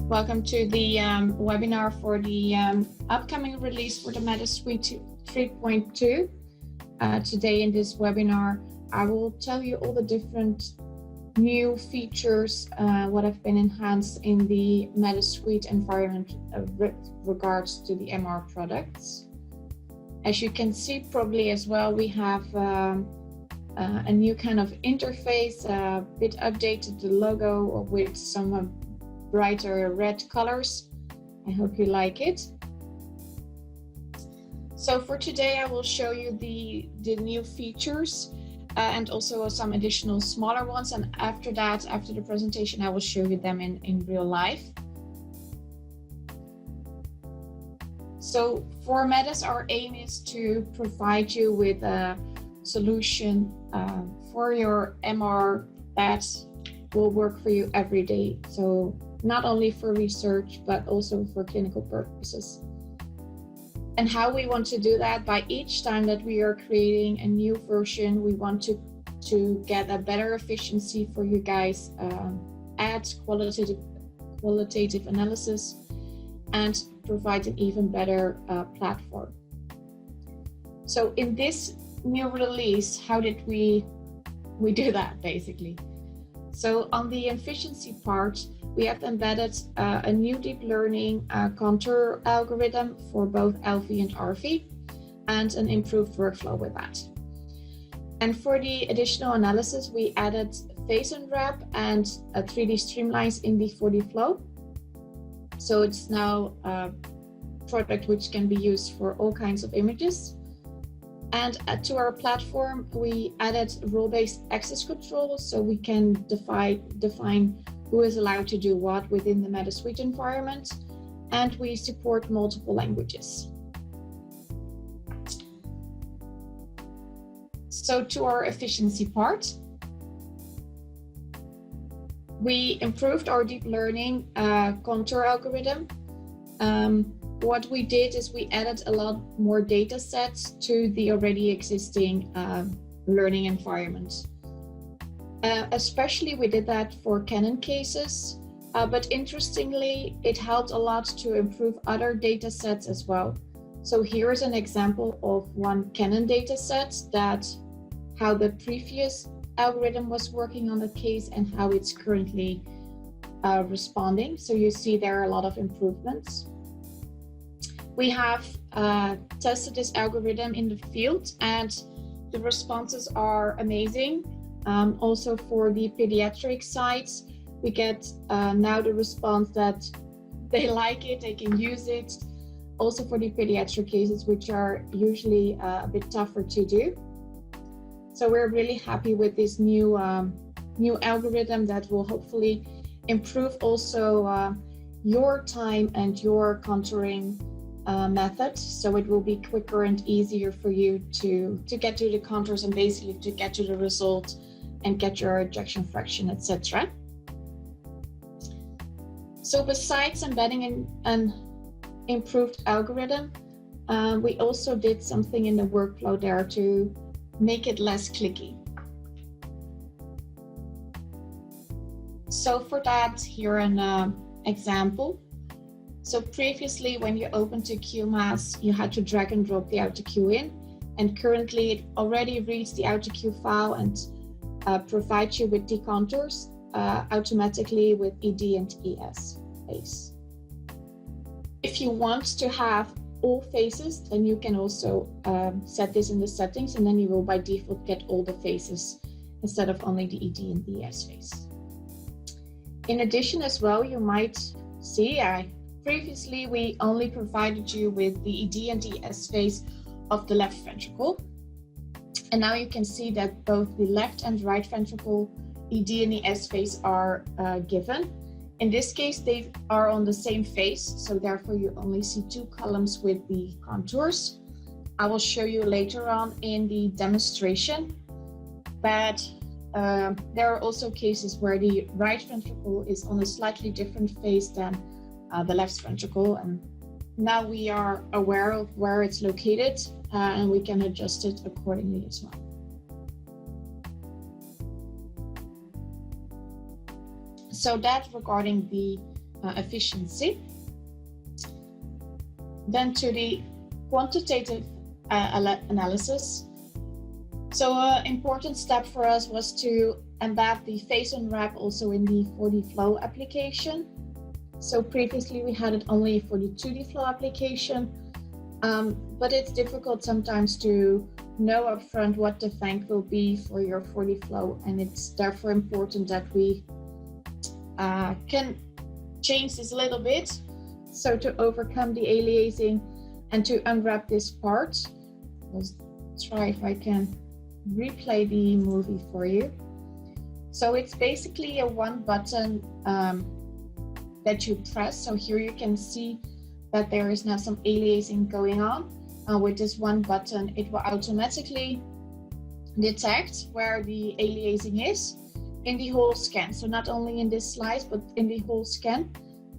Welcome to the webinar for the upcoming release for the Medis Suite 3.2. Today in this webinar, I will tell you all the different new features, what have been enhanced in the Medis Suite environment with regards to the MR products. As you can see probably as well, we have a new kind of interface, a bit updated the logo with some brighter red colors. I hope you like it. So for today, I will show you the new features and also some additional smaller ones. And after that, after the presentation, I will show you them in real life. So for Medis, our aim is to provide you with a solution for your MR that will work for you every day. So not only for research, but also for clinical purposes. And how we want to do that, by each time that we are creating a new version, we want to get a better efficiency for you guys, add qualitative analysis, and provide an even better platform. So in this new release, how did we do that basically? So on the efficiency part, we have embedded a new deep learning contour algorithm for both LV and RV, and an improved workflow with that. And for the additional analysis, we added phase unwrap and a 3D streamlines in the 4D flow. So it's now a product which can be used for all kinds of images. And to our platform, we added role-based access control, so we can define who is allowed to do what within the Medis Suite environment, and we support multiple languages. So to our efficiency part, we improved our deep learning contour algorithm. What we did is we added a lot more data sets to the already existing learning environment. Especially we did that for Canon cases, but interestingly, it helped a lot to improve other data sets as well. So here is an example of one Canon data set, that how the previous algorithm was working on the case and how it's currently responding. So you see there are a lot of improvements. We have tested this algorithm in the field and the responses are amazing. Also for the pediatric sites, we get now the response that they like it, they can use it. Also for the pediatric cases, which are usually a bit tougher to do. So we're really happy with this new algorithm that will hopefully improve also your time and your contouring method. So it will be quicker and easier for you to get to the contours and basically to get to the result and get your ejection fraction, etc. So besides embedding in an improved algorithm, we also did something in the workflow there to make it less clicky. So for that, here an example. So previously, when you opened a QMass, you had to drag and drop the AutoQ in, and currently it already reads the AutoQ file and provides you with the contours automatically with ED and ES face. If you want to have all faces, then you can also set this in the settings, and then you will by default get all the faces instead of only the ED and the ES face. In addition as well, you might see, previously we only provided you with the ED and ES face of the left ventricle. And now you can see that both the left and right ventricle ED and ES face are given. In this case, they are on the same face, so therefore you only see two columns with the contours. I will show you later on in the demonstration, but there are also cases where the right ventricle is on a slightly different face than the left ventricle, and now we are aware of where it's located and we can adjust it accordingly as well. So that regarding the efficiency. Then to the quantitative analysis. So an important step for us was to embed the face unwrap also in the 4D flow application. So previously we had it only for the 2D flow application, but it's difficult sometimes to know upfront what the fang will be for your 4D flow, and it's therefore important that we can change this a little bit. So to overcome the aliasing and to unwrap this part, let's try if I can replay the movie for you. So it's basically a one button that you press. So here you can see that there is now some aliasing going on. With this one button, it will automatically detect where the aliasing is in the whole scan. So not only in this slice, but in the whole scan.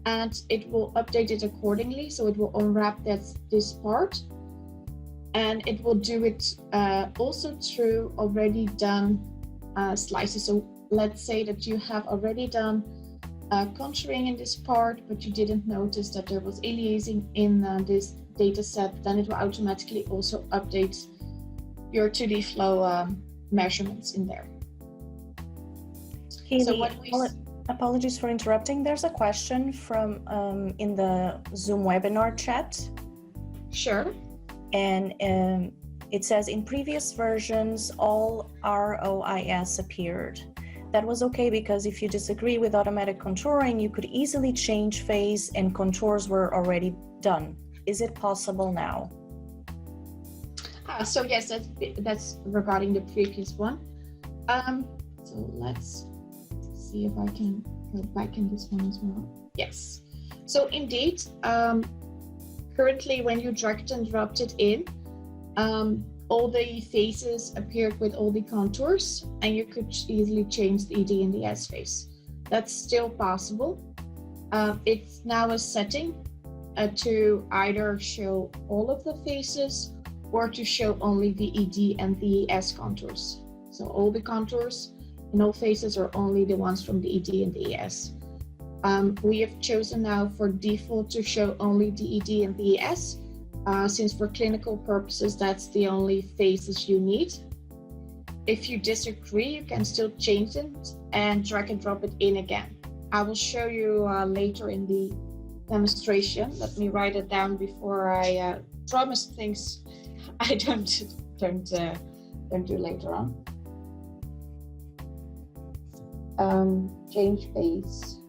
And it will update it accordingly. So it will unwrap this part. And it will do it also through already done slices. So let's say that you have already done contouring in this part, but you didn't notice that there was aliasing in this data set, then it will automatically also update your 2D flow measurements in there. Haley, so apologies for interrupting. There's a question from in the Zoom webinar chat. Sure. And it says, in previous versions, all ROIS appeared. That was okay because if you disagree with automatic contouring, you could easily change phase and contours were already done. Is it possible now? So yes, that's regarding the previous one. So let's see if I can go back in this one as well. Yes. So indeed, currently when you dragged and dropped it in, all the faces appeared with all the contours, and you could easily change the ED and the S face. That's still possible. It's now a setting to either show all of the faces or to show only the ED and the S contours. So all the contours in all faces are only the ones from the ED and the ES. We have chosen now for default to show only the ED and the ES, since for clinical purposes, that's the only faces you need. If you disagree, you can still change it and drag and drop it in again. I will show you later in the demonstration. Let me write it down before I promise things I don't do later on. Change face.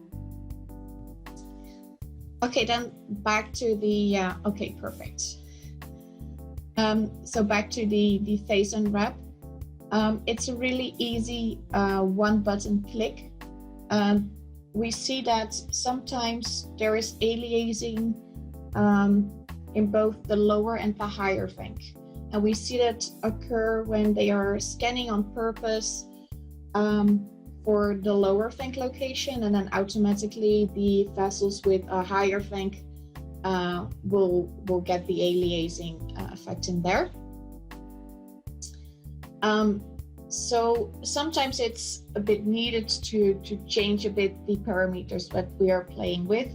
Okay, then back to the okay, perfect. So back to the face unwrap. It's a really easy one button click. We see that sometimes there is aliasing in both the lower and the higher fang. And we see that occur when they are scanning on purpose for the lower fang location, and then automatically the vessels with a higher fang will get the aliasing effect in there. So sometimes it's a bit needed to change a bit the parameters that we are playing with,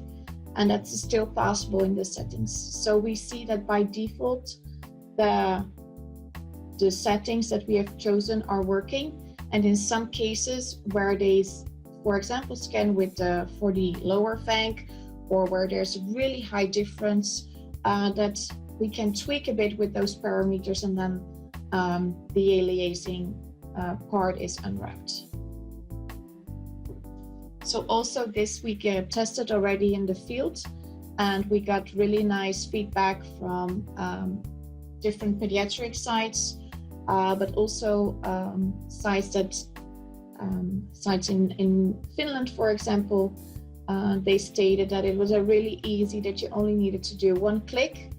and that's still possible in the settings. So we see that by default, the settings that we have chosen are working, and in some cases where they, for example, scan with for the lower fang, or where there's a really high difference, that we can tweak a bit with those parameters, and then the aliasing part is unwrapped. So also this we tested already in the field, and we got really nice feedback from different pediatric sites, but also sites in Finland, for example. They stated that it was really easy, that you only needed to do one click.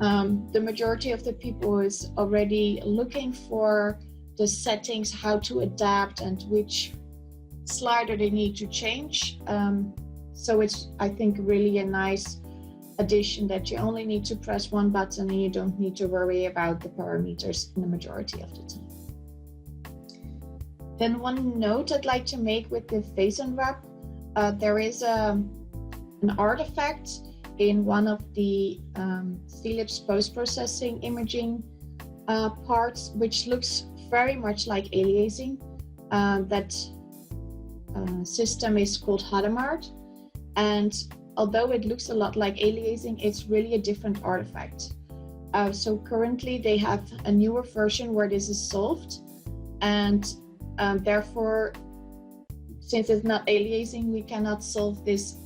The majority of the people is already looking for the settings, how to adapt and which slider they need to change. So it's, I think, really a nice addition that you only need to press one button and you don't need to worry about the parameters in the majority of the time. Then one note I'd like to make with the face unwrap, there is a an artifact in one of the Philips post-processing imaging parts, which looks very much like aliasing. That system is called Hadamard, and although it looks a lot like aliasing, it's really a different artifact. So currently they have a newer version where this is solved, and therefore, since it's not aliasing, we cannot solve this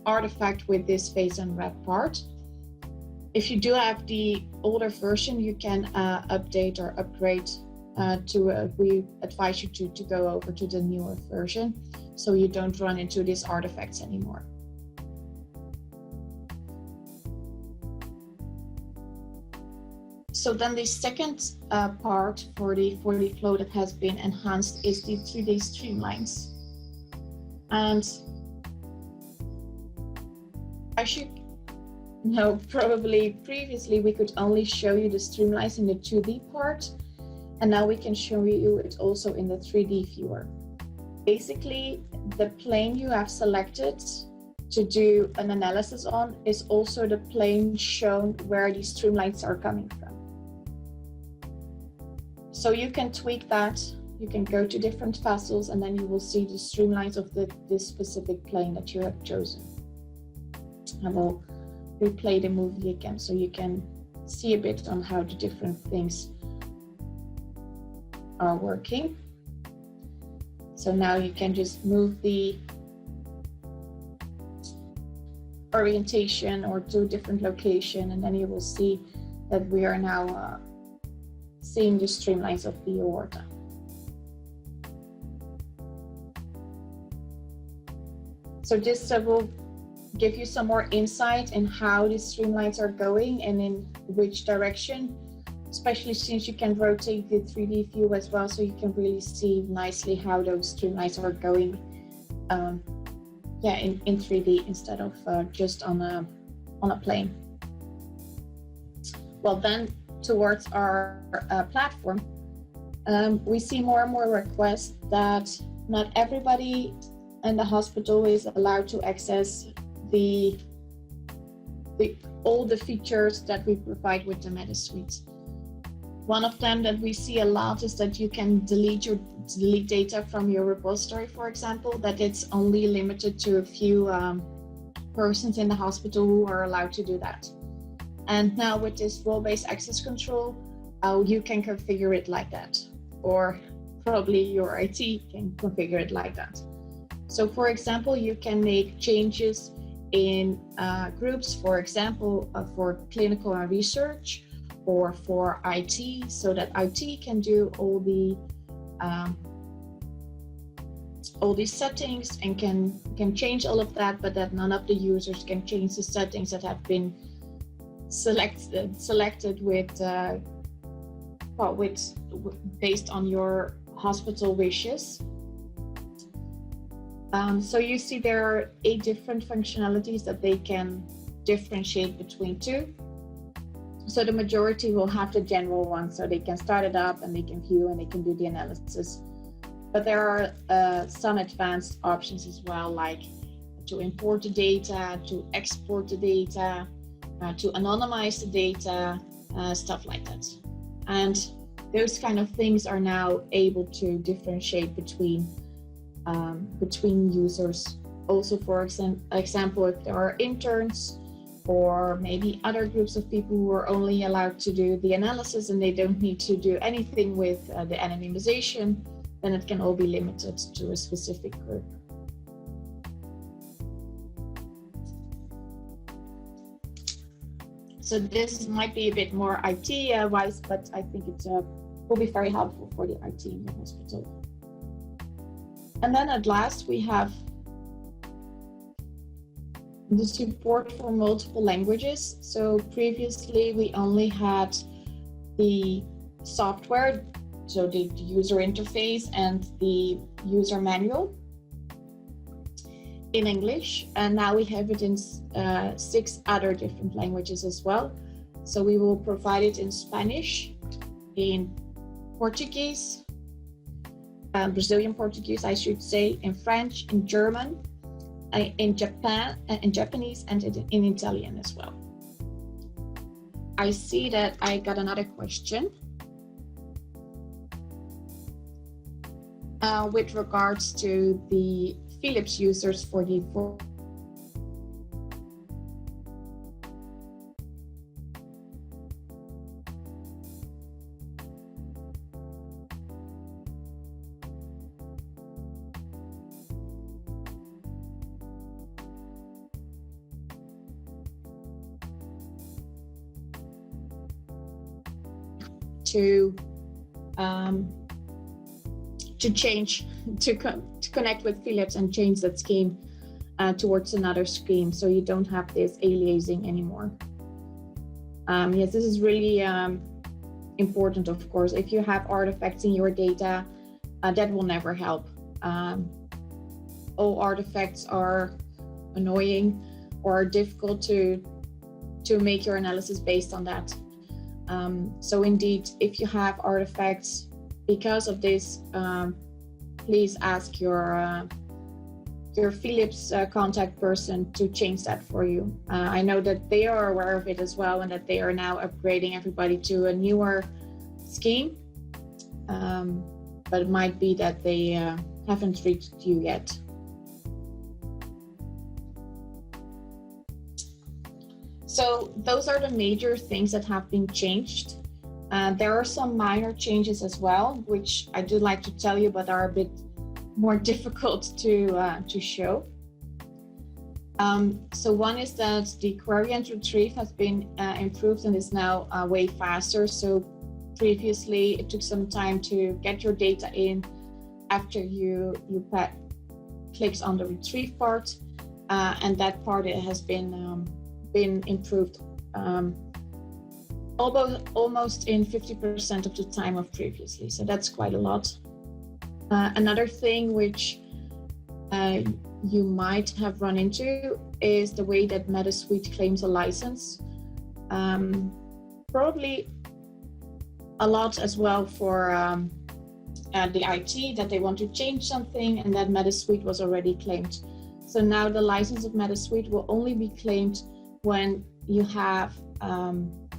artifact with this phase unwrap part. If you do have the older version, you can update or upgrade we advise you to go over to the newer version so you don't run into these artifacts anymore. So then the second part for the flow that has been enhanced is the 3D streamlines. And as you know, probably previously we could only show you the streamlines in the 2D part, and now we can show you it also in the 3D viewer. Basically, the plane you have selected to do an analysis on is also the plane shown where these streamlines are coming from. So you can tweak that, you can go to different vessels, and then you will see the streamlines of this specific plane that you have chosen. I will replay the movie again so you can see a bit on how the different things are working. So now you can just move the orientation or to a different location, and then you will see that we are now seeing the streamlines of the aorta. So this will give you some more insight in how these streamlines are going and in which direction, especially since you can rotate the 3D view as well, so you can really see nicely how those streamlines are going in 3D instead of just on a plane. Well, then towards our platform, we see more and more requests that not everybody in the hospital is allowed to access all the features that we provide with the Medis suite. One of them that we see a lot is that you can delete data from your repository, for example, that it's only limited to a few persons in the hospital who are allowed to do that. And now with this role-based access control, you can configure it like that, or probably your IT can configure it like that. So for example, you can make changes in groups, for example, for clinical and research, or for IT, so that IT can do all these settings and can change all of that, but that none of the users can change the settings that have been selected based on your hospital wishes. So you see there are 8 different functionalities that they can differentiate between 2. So the majority will have the general one, so they can start it up and they can view and they can do the analysis. But there are some advanced options as well, like to import the data, to export the data, to anonymize the data, stuff like that. And those kind of things are now able to differentiate between users. Also, for example, if there are interns or maybe other groups of people who are only allowed to do the analysis and they don't need to do anything with the anonymization, then it can all be limited to a specific group. So this might be a bit more IT wise, but I think it will be very helpful for the IT in the hospital. And then at last we have the support for multiple languages. So previously we only had the software, so the user interface and the user manual in English, and now we have it in 6 other different languages as well. So we will provide it in Spanish, in Portuguese, Brazilian Portuguese I should say, in French, in German, in Japan, in Japanese, and in Italian as well. I see that I got another question with regards to the Philips users for the to change to connect with Philips and change that scheme towards another scheme, so you don't have this aliasing anymore. Yes, this is really important, of course. If you have artifacts in your data, that will never help. All artifacts are annoying or difficult to make your analysis based on that. So indeed, if you have artifacts because of this, please ask your Philips contact person to change that for you. I know that they are aware of it as well, and that they are now upgrading everybody to a newer scheme. But it might be that they haven't reached you yet. So those are the major things that have been changed. There are some minor changes as well, which I do like to tell you, but are a bit more difficult to show. So one is that the query and retrieve has been improved and is now way faster. So previously it took some time to get your data in after you clicked on the retrieve part, and that part has been improved almost in 50% of the time of previously. So that's quite a lot. Another thing which you might have run into is the way that Medis claims a license. Probably a lot as well for the IT, that they want to change something and that Medis was already claimed. So now the license of Medis will only be claimed when you have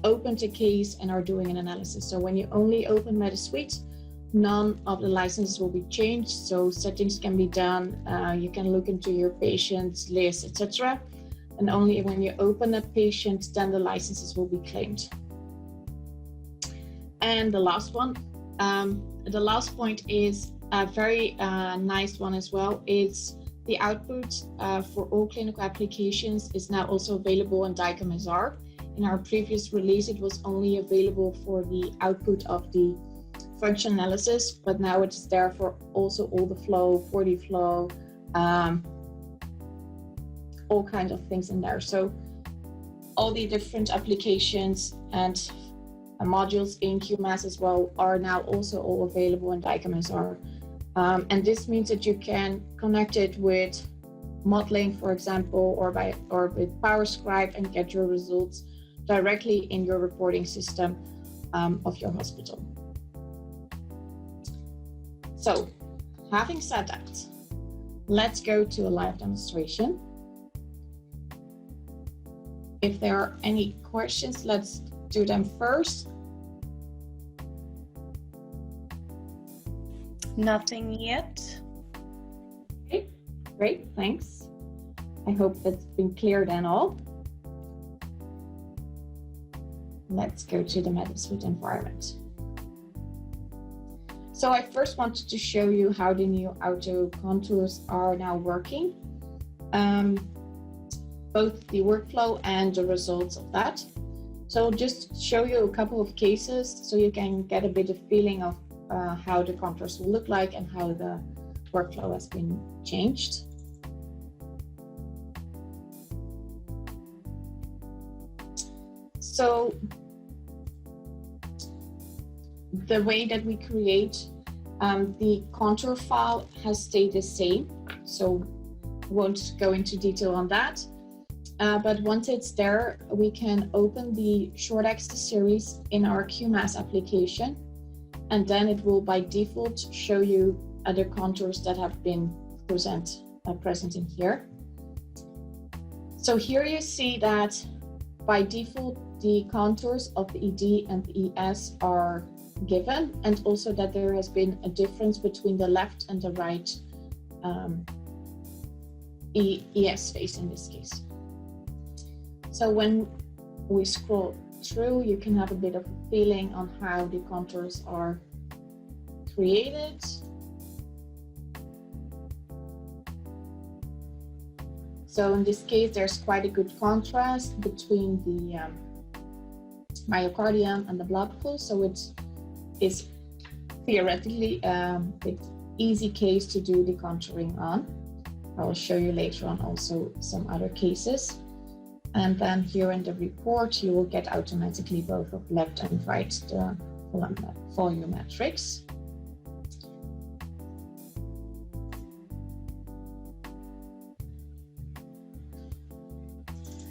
opened a case and are doing an analysis. So when you only open Medis, none of the licenses will be changed. So settings can be done. You can look into your patients list, etc. And only when you open a patient, then the licenses will be claimed. And the last one, the last point is a very nice one as well. It's the output for all clinical applications is now also available in DICOM-SR. In our previous release, it was only available for the output of the function analysis, but now it's there for also all the flow, 4D flow, all kinds of things in there. So all the different applications and modules in QMass as well are now also all available in DICOM-SR. And this means that you can connect it with modeling, for example, or with PowerScribe and get your results directly in your reporting system of your hospital. So, having said that, let's go to a live demonstration. If there are any questions, let's do them first. Nothing yet. Okay, great, thanks. I hope that's been clear then all. Let's go to the Medis environment. So I first wanted to show you how the new auto contours are now working, both the workflow and the results of that. So I'll just show you a couple of cases so you can get a bit of feeling of how the contours will look like and how the workflow has been changed. So the way that we create the contour file has stayed the same, so won't go into detail on that. But once it's there, we can open the short axis series in our QMass application, and then it will by default show you other contours that have been present in here. So here you see that by default, the contours of the ED and the ES are given, and also that there has been a difference between the left and the right ES face in this case. So when we scroll through, you can have a bit of a feeling on how the contours are created. So in this case, there's quite a good contrast between the myocardium and the blood pool. So it is theoretically an easy case to do the contouring on. I will show you later on also some other cases. And then here in the report, you will get automatically both of left and right the volumetrics.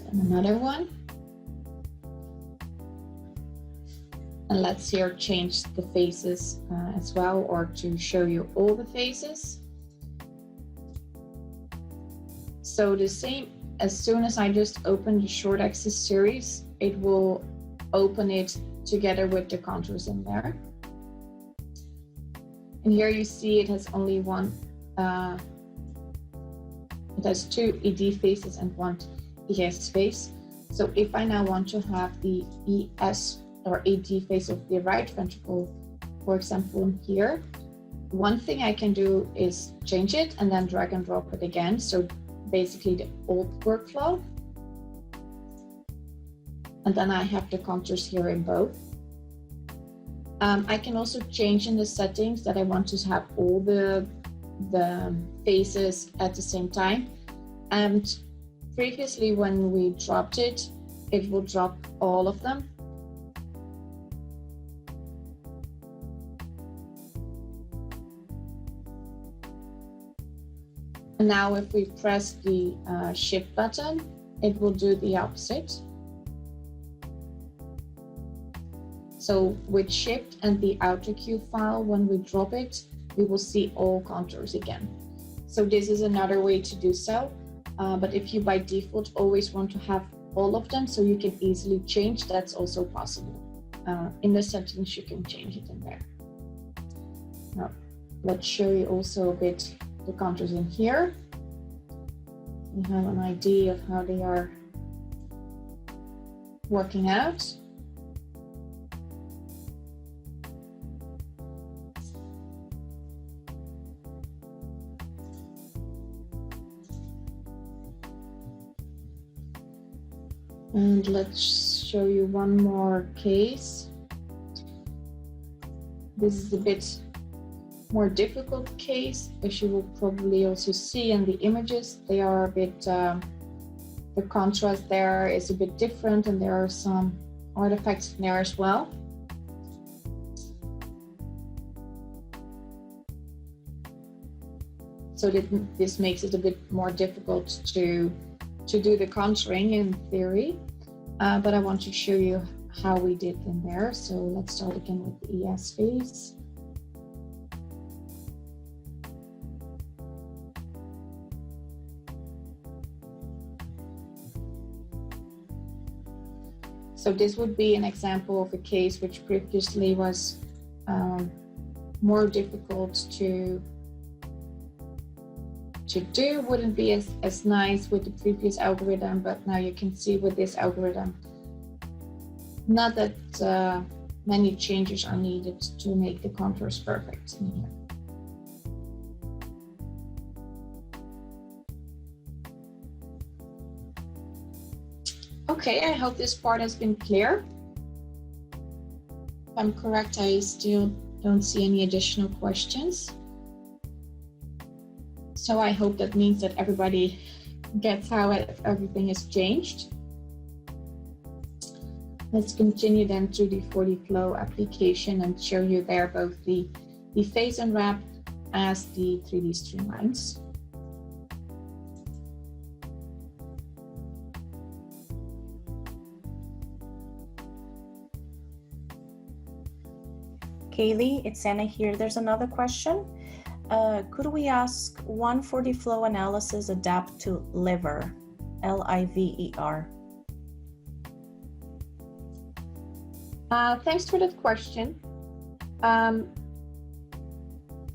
And another one. And let's here change the faces as well, or to show you all the faces. So the same, as soon as I just open the short axis series, it will open it together with the contours in there. And here you see it has only one, it has two ED faces and one ES face. So if I now want to have the ES or ED face of the right ventricle, for example, here, one thing I can do is change it and then drag and drop it again. So basically the old workflow. And then I have the contours here in both. I can also change in the settings that I want to have all the faces at the same time. And previously when we dropped it, it will drop all of them. And now if we press the shift button, it will do the opposite. So with shift and the AutoCue file, when we drop it, we will see all contours again. So this is another way to do so. But if you by default always want to have all of them so you can easily change, that's also possible. In the settings, you can change it in there. Now, let's show you also a bit the contours in here. You have an idea of how they are working out. And let's show you one more case. This is a bit more difficult case, as you will probably also see in the images. They are a bit, the contrast there is a bit different, and there are some artifacts in there as well. So this makes it a bit more difficult to do the contouring in theory, but I want to show you how we did in there. So let's start again with the ES face. So this would be an example of a case which previously was more difficult to do, wouldn't be as nice with the previous algorithm, but now you can see with this algorithm, not that many changes are needed to make the contours perfect in here. Okay, I hope this part has been clear. If I'm correct, I still don't see any additional questions. So I hope that means that everybody gets how everything has changed. Let's continue then to the 4D Flow application and show you there both the phase unwrap as the 3D streamlines. Kaylee, it's Anna here. There's another question. Could we ask one 4D flow analysis adapt to liver? Liver? Thanks for that question.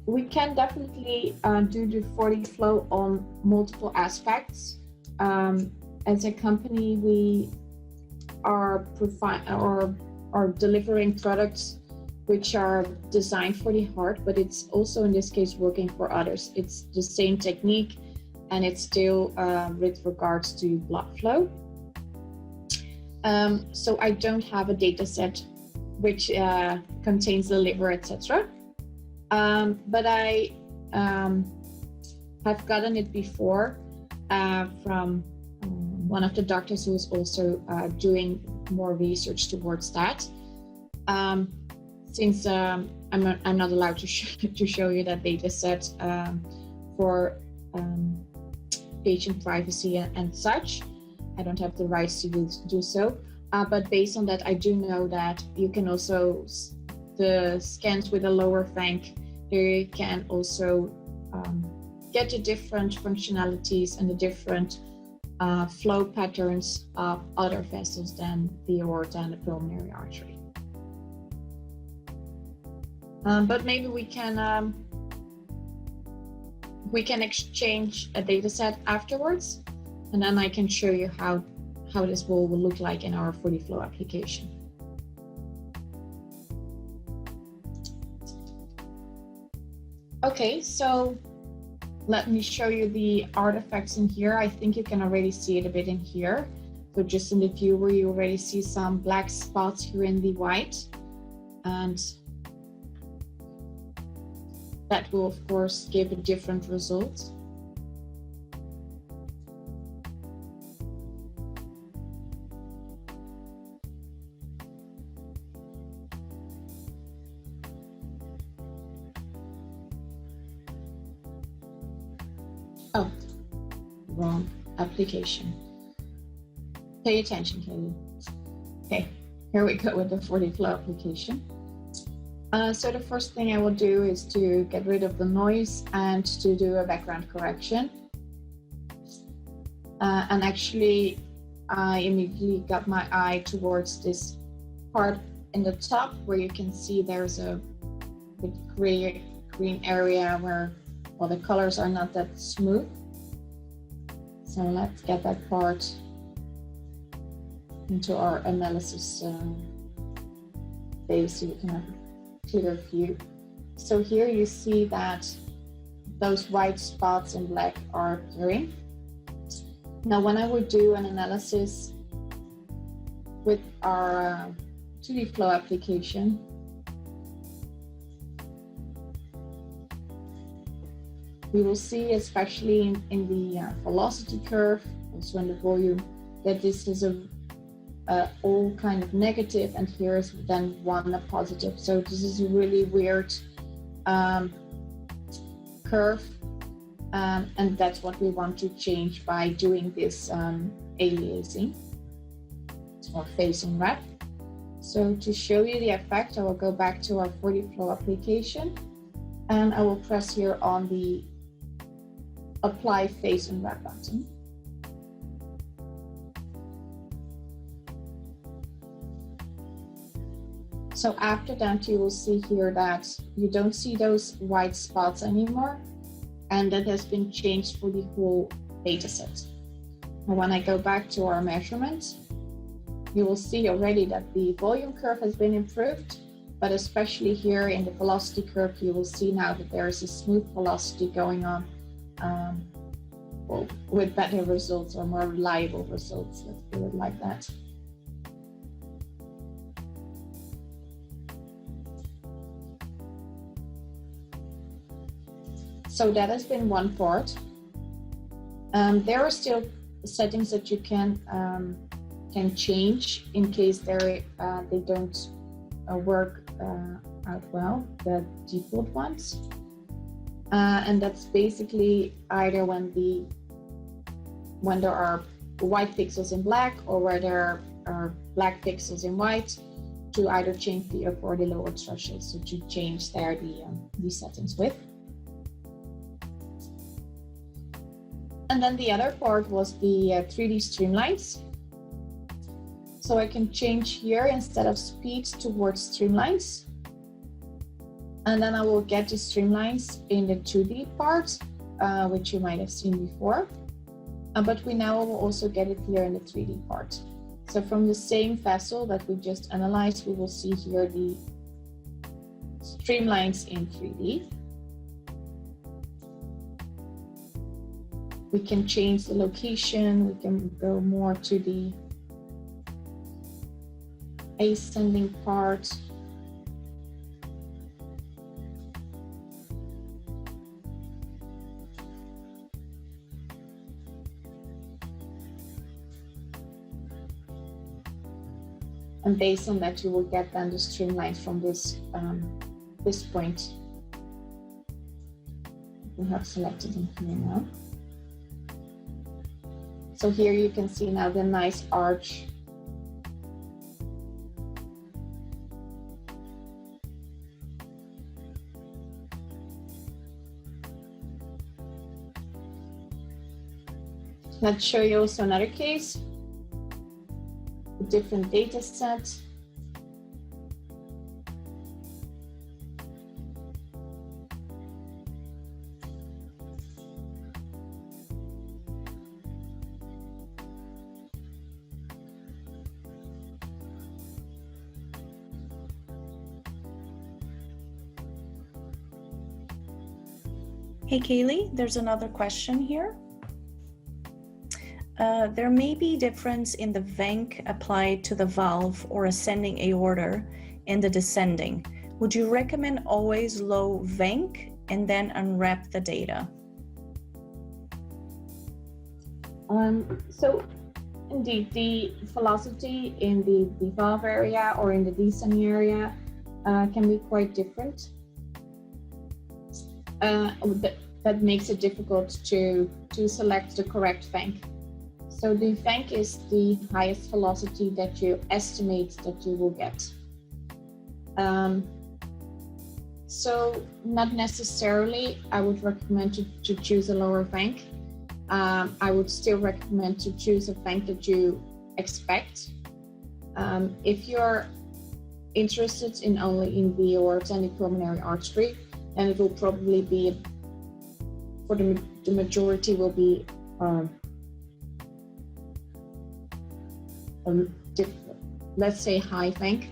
We can definitely do the 40 flow on multiple aspects. As a company, we are delivering products which are designed for the heart, but it's also in this case working for others. It's the same technique, and it's still with regards to blood flow. So I don't have a data set which contains the liver, etc. But I have gotten it before from one of the doctors who is also doing more research towards that. Since I'm not allowed to show you that data set for patient privacy and such, I don't have the rights to do so. But based on that, I do know that you can also, the scans with a lower bank, you can also get the different functionalities and the different flow patterns of other vessels than the aorta and the pulmonary artery. But maybe we can exchange a data set afterwards, and then I can show you how this will look like in our 40 flow application. Okay, so let me show you the artifacts in here. I think you can already see it a bit in here. So just in the viewer, you already see some black spots here in the white. And that will, of course, give a different result. Oh, wrong application. Pay attention, Katie. Okay, here we go with the 40 flow application. So the first thing I will do is to get rid of the noise and to do a background correction. And actually, I immediately got my eye towards this part in the top where you can see there's a bit green area where, well, the colors are not that smooth. So let's get that part into our analysis phase so you can have a clear view. So here you see that those white spots in black are appearing. Now, when I would do an analysis with our 2D flow application, we will see, especially in the velocity curve, also in the volume, that this is all kind of negative, and here is then one a positive. So this is a really weird curve, and that's what we want to change by doing this aliasing or phasing wrap. So to show you the effect, I will go back to our 40 flow application, and I will press here on the apply phase and wrap button. So after that, you will see here that you don't see those white spots anymore, and that has been changed for the whole data set. And when I go back to our measurement, you will see already that the volume curve has been improved, but especially here in the velocity curve, you will see now that there is a smooth velocity going on, well, with better results or more reliable results, let's put it like that. So that has been one part. There are still settings that you can change in case they don't work out well, the default ones. And that's basically either when there are white pixels in black, or where there are black pixels in white, to either change the up or the lower threshold. So to change there the settings with. And then the other part was the 3D streamlines. So I can change here instead of speed towards streamlines. And then I will get the streamlines in the 2D part, which you might have seen before. But we now will also get it here in the 3D part. So from the same vessel that we just analyzed, we will see here the streamlines in 3D. We can change the location, we can go more to the ascending part. And based on that, you will get then the streamlines from this point. We have selected them here now. So here you can see now the nice arch. Let's show you also another case. A different data set. Hey, Kaylee, there's another question here. There may be difference in the vent applied to the valve or ascending aorta and the descending. Would you recommend always low vent and then unwrap the data? So indeed, the velocity in the valve area or in the descending area can be quite different. That makes it difficult to select the correct vent. So the vent is the highest velocity that you estimate that you will get. So not necessarily I would recommend to choose a lower vent. I would still recommend to choose a vent that you expect. If you're interested in only in the aorta and the pulmonary artery, then it will probably be, for the majority will be let's say high vent.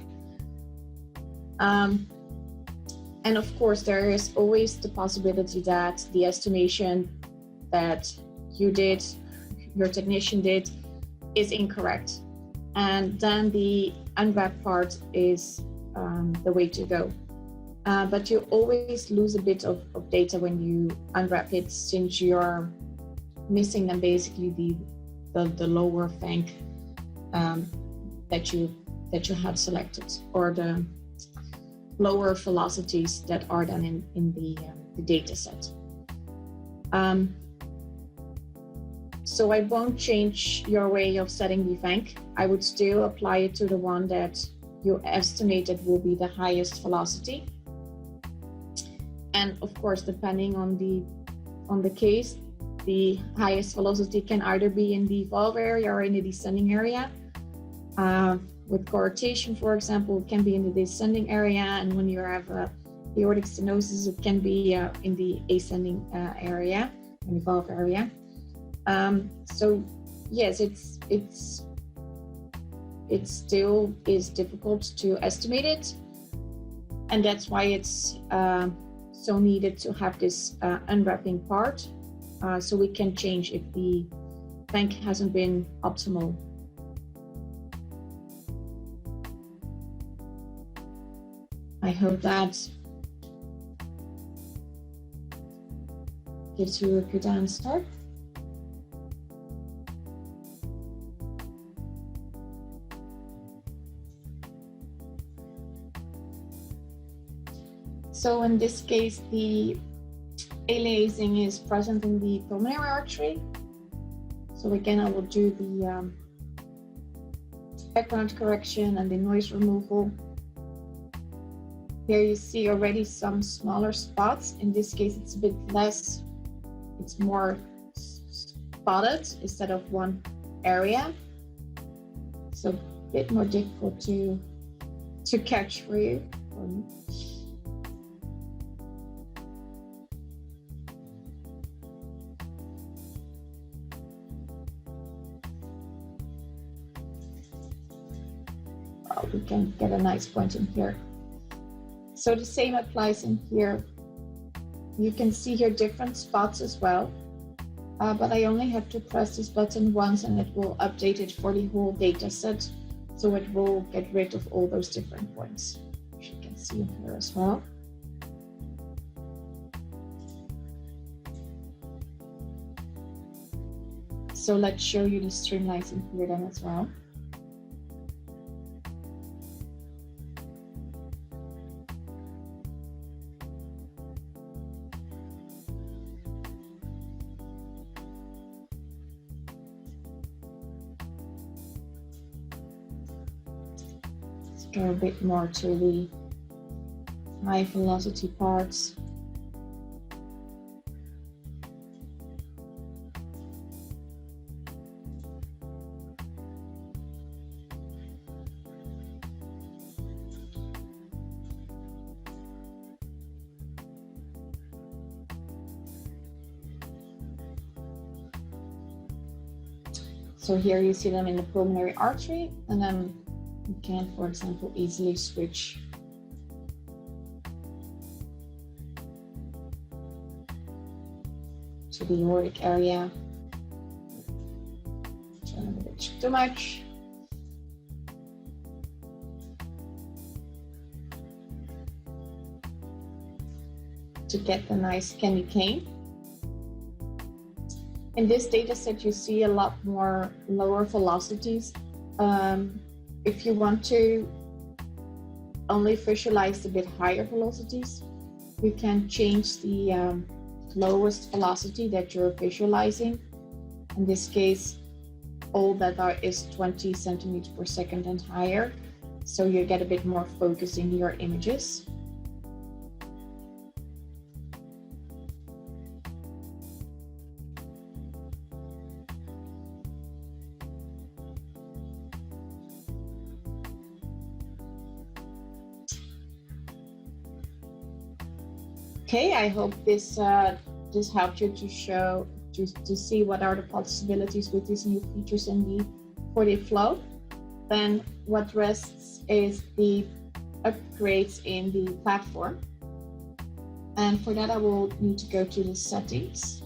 And of course, there is always the possibility that the estimation that you did, your technician did, is incorrect. And then the unwrap part is the way to go. But you always lose a bit of data when you unwrap it, since you're missing then basically the lower vent that you have selected, or the lower velocities that are done in the data set. So I won't change your way of setting the vent. I would still apply it to the one that you estimated will be the highest velocity. And of course, depending on the case, the highest velocity can either be in the valve area or in the descending area. With coarctation, for example, it can be in the descending area, and when you have aortic stenosis, it can be in the ascending area, in the valve area. So yes, it still is difficult to estimate it, and that's why it's so needed to have this unwrapping part, so we can change if the vent hasn't been optimal. I hope that gives you a good answer. So in this case, the aliasing is present in the pulmonary artery. So again, I will do the background correction and the noise removal. Here you see already some smaller spots. In this case, it's a bit less. It's more spotted instead of one area. So a bit more difficult to catch for you. We can get a nice point in here. So the same applies in here. You can see here different spots as well, but I only have to press this button once and it will update it for the whole data set. So it will get rid of all those different points, which you can see in here as well. So let's show you the streamlines in here then as well. Go a bit more to the high velocity parts. So here you see them in the pulmonary artery, and then you can, for example, easily switch to the aortic area. Turn a bit too much. To get the nice candy cane. In this data set, you see a lot more lower velocities. If you want to only visualize a bit higher velocities, you can change the lowest velocity that you're visualizing. In this case, all that is 20 centimeters per second and higher. So you get a bit more focus in your images. Okay, I hope this helped you to see what are the possibilities with these new features in the 4D flow. Then what rests is the upgrades in the platform. And for that, I will need to go to the settings.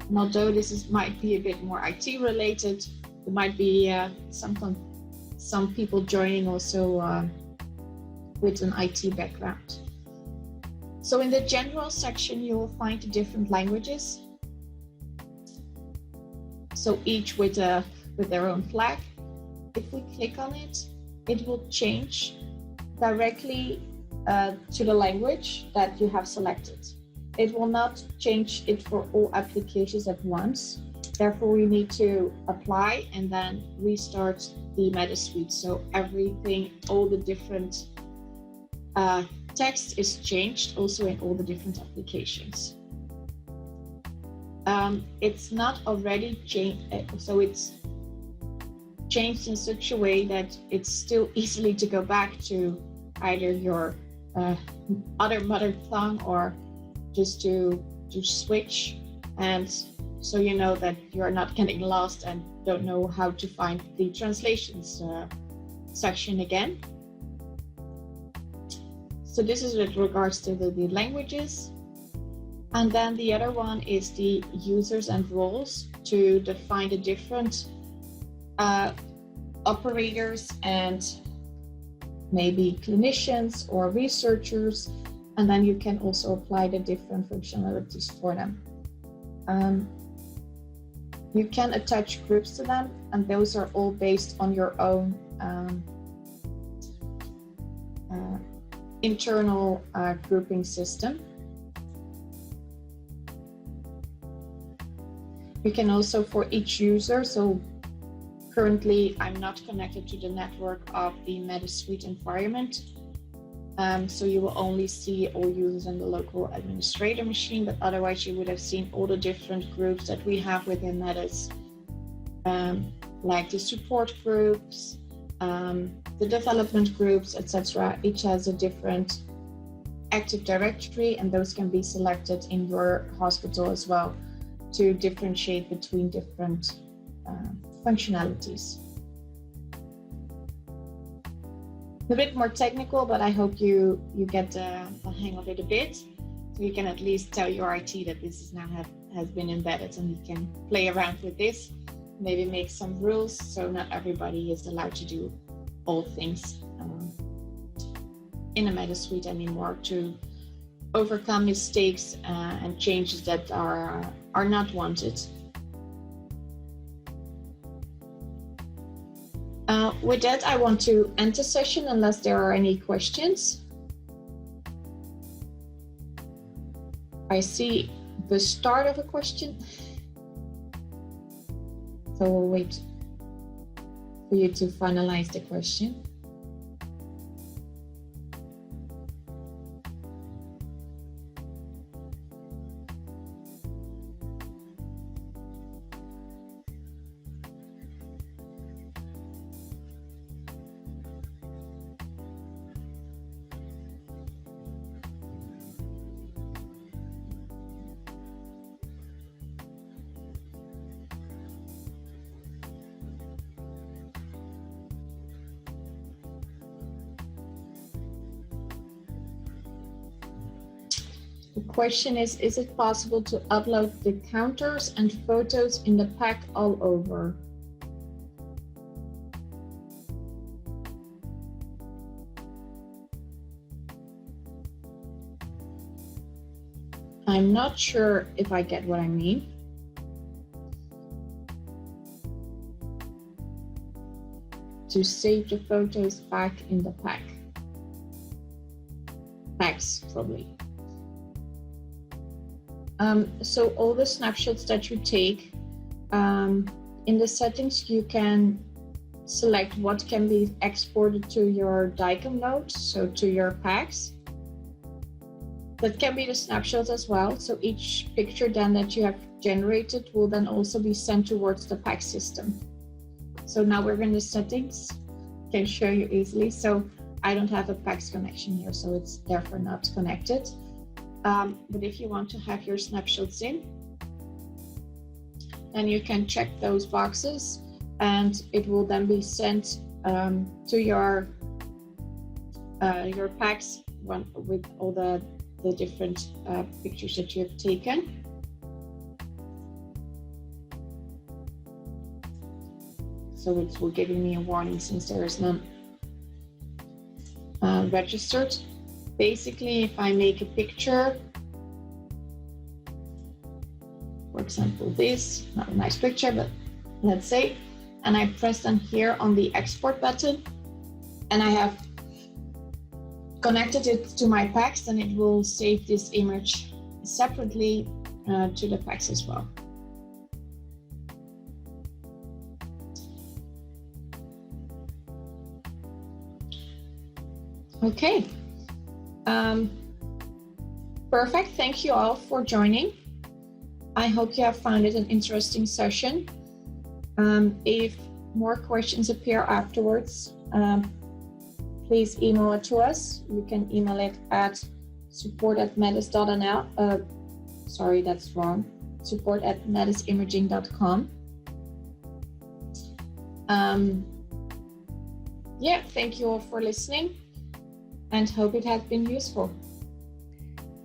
And although this might be a bit more IT related, there might be some people joining also with an IT background. So in the general section, you will find the different languages. So each with their own flag. If we click on it, it will change directly to the language that you have selected. It will not change it for all applications at once. Therefore, we need to apply and then restart the Medis suite. So everything, all the different text is changed also in all the different applications. It's not already changed, so it's changed in such a way that it's still easily to go back to either your other mother tongue or just to switch, and so you know that you're not getting lost and don't know how to find the translations section again. So this is with regards to the languages. And then the other one is the users and roles to define the different operators and maybe clinicians or researchers. And then you can also apply the different functionalities for them. You can attach groups to them, and those are all based on your own internal grouping system. You can also, for each user, so currently I'm not connected to the network of the Medis suite environment, So you will only see all users in the local administrator machine, but otherwise you would have seen all the different groups that we have within Medis, like the support groups, the development groups, etc. Each has a different Active Directory, and those can be selected in your hospital as well to differentiate between different functionalities. A bit more technical, but I hope you get the hang of it a bit, so you can at least tell your IT that this is now has been embedded, and you can play around with this, maybe make some rules so not everybody is allowed to do all things in a Medis suite anymore, to overcome mistakes and changes that are not wanted. With that, I want to end the session unless there are any questions. I see the start of a question, so we'll wait for you to finalize the question. The question is it possible to upload the counters and photos in the pack all over? I'm not sure if I get what I mean. To save the photos back in the pack. Packs, probably. So all the snapshots that you take, in the settings, you can select what can be exported to your DICOM node, so to your packs. That can be the snapshots as well. So each picture then that you have generated will then also be sent towards the pack system. So now we're in the settings, can show you easily. So I don't have a PACS connection here, so it's therefore not connected. But if you want to have your snapshots in, then you can check those boxes and it will then be sent to your PACS one with all the different pictures that you have taken. So it will give me a warning since there is none registered. Basically, if I make a picture, for example, this, not a nice picture, but let's say, and I press then here on the export button, and I have connected it to my PACS, then it will save this image separately to the PACS as well. Okay. Perfect. Thank you all for joining. I hope you have found it an interesting session. If more questions appear afterwards, please email it to us. You can email it at support@medis.nl. Sorry, that's wrong. support@medisimaging.com. Yeah, thank you all for listening and hope it has been useful.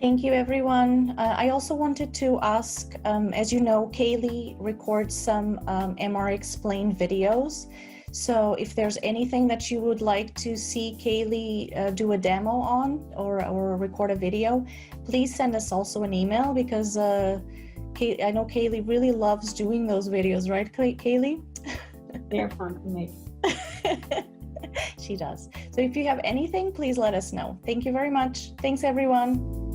Thank you, everyone. I also wanted to ask, as you know, Kaylee records some MR Explained videos. So if there's anything that you would like to see Kaylee do a demo on or record a video, please send us also an email, because I know Kaylee really loves doing those videos, right, Kaylee? They're fun to make. She does. So if you have anything, please let us know. Thank you very much. Thanks, everyone.